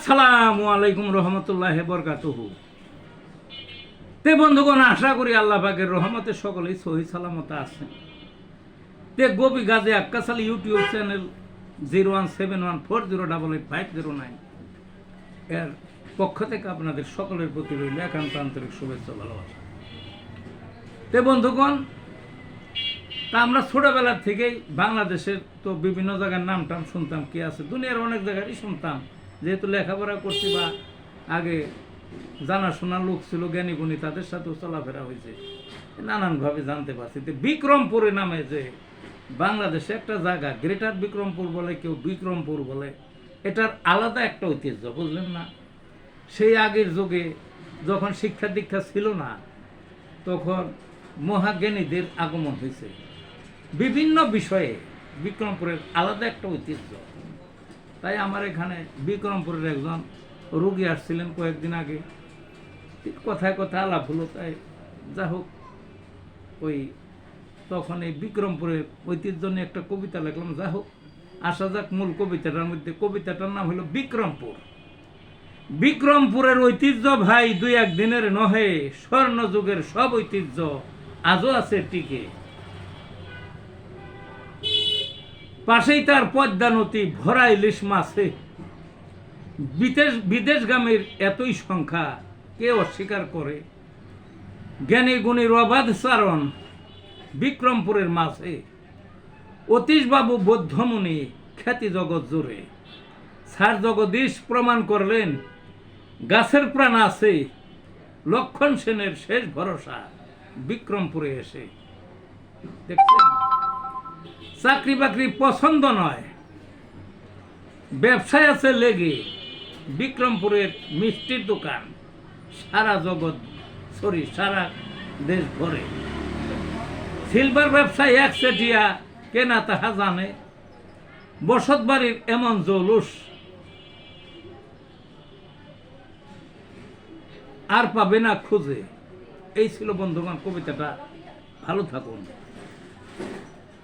আসসালামু আলাইকুম রহমতুল্লাহি বরকাতুহু। তে বন্ধুগণ, আশা করি আল্লাহ পাকের রহমতে সকলেই সহি সালামত আছেন। তে গোপী গাজী আক্কাস আলী ইউটিউব চ্যানেল 017140885009 এর পক্ষ থেকে আপনাদের সকলের প্রতি রইল একান্ত আন্তরিক শুভেচ্ছা ভালোবাসা। তে বন্ধুগণ, তা আমরা ছোটবেলার থেকেই বাংলাদেশের তো বিভিন্ন জায়গার নাম টাম শুনতাম, কি আছে দুনিয়ার অনেক জায়গারই শুনতাম, যেহেতু লেখাপড়া করছি বা আগে জানাশোনা লোক ছিল, জ্ঞানী গুণী, তাদের সাথেও চলাফেরা হয়েছে, নানানভাবে জানতে পারছি। তো বিক্রমপুরে নামে যে বাংলাদেশে একটা জায়গা, গ্রেটার বিক্রমপুর বলে, কেউ বিক্রমপুর বলে, এটার আলাদা একটা ঐতিহ্য, বুঝলেন না? সেই আগের যুগে যখন শিক্ষা দীক্ষা ছিল না, তখন মহাজ্ঞানীদের আগমন হয়েছে বিভিন্ন বিষয়ে। বিক্রমপুরের আলাদা একটা ঐতিহ্য। তাই আমার এখানে বিক্রমপুরের একজন রোগী আসছিলেন কয়েকদিন আগে, কথায় কথা আলাপ হলো। তাই যা হোক, ওই তখন এই বিক্রমপুরের ঐতিহ্য নিয়ে একটা কবিতা লিখলাম। যা হোক, আসা যাক মূল কবিতাটার মধ্যে। কবিতাটার নাম হলো বিক্রমপুর। বিক্রমপুরের ঐতিহ্য ভাই দুই একদিনের নহে, স্বর্ণ যুগের সব ঐতিহ্য আজও আছে টিকে। পাশেই তার পদ্মা নদী, ভরা ইলিশ মাছে। বিদেশগামীর এতই সংখ্যা, কে অস্বীকার করে? জ্ঞানী গুণীর অবাধ চারণ বিক্রমপুরের মাঝে। অতীশবাবু বৌদ্ধমুনি, খ্যাতি জগৎ জুড়ে। স্যার জগদীশ প্রমাণ করলেন, গাছের প্রাণ আছে। লক্ষণ সেনের শেষ ভরসা বিক্রমপুরে এসে। দেখছেন, চাকরি বাকরি পছন্দ নয়, ব্যবসায় আছে লেগে। বিক্রমপুরের মিষ্টির দোকান সারা জগৎ, সারা দেশ ভরে। সিলভার ব্যবসায় একচেটিয়া, কেনা তাহা জানে। বসত বাড়ির এমন জৌলুস আর পাবে না খুঁজে। এই ছিল বন্ধুগণ কবিতাটা। ভালো থাকুন।